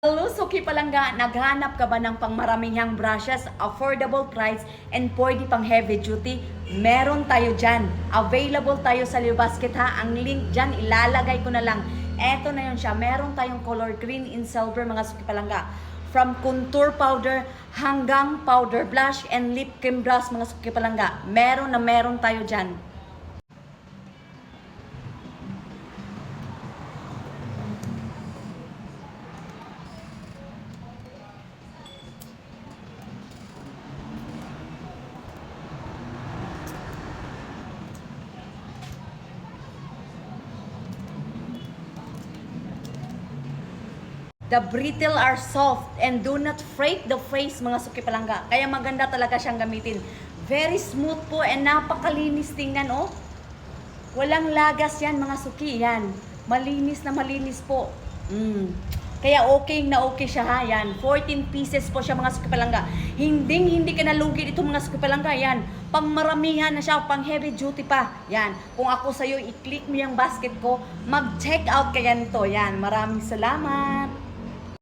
Hello, Suki Palangga! Naghanap ka ba ng pangmaramihang brushes, affordable price, and pwede pang heavy duty? Meron tayo dyan. Available tayo sa Leo Basket ha. Ang link dyan, ilalagay ko na lang. Eto na yun siya. Meron tayong color green in silver mga Suki Palangga. From contour powder hanggang powder blush and lip cream brush mga Suki Palangga. Meron tayo dyan. The brittle are soft and do not fray the face mga Suki Palangga. Kaya maganda talaga siyang gamitin. Very smooth po and napakalinis tingnan oh. Walang lagas yan mga Suki. Yan. Malinis na malinis po. Kaya okay na okay siya ha. Yan. 14 pieces po siya mga Suki Palangga. Hindi ka nalugi dito mga Suki Palangga. Yan. Pang maramihan na siya. Pang heavy duty pa. Yan. Kung ako sa'yo, i-click mo yung basket ko. Mag-check out kaya nito. Yan. Maraming salamat.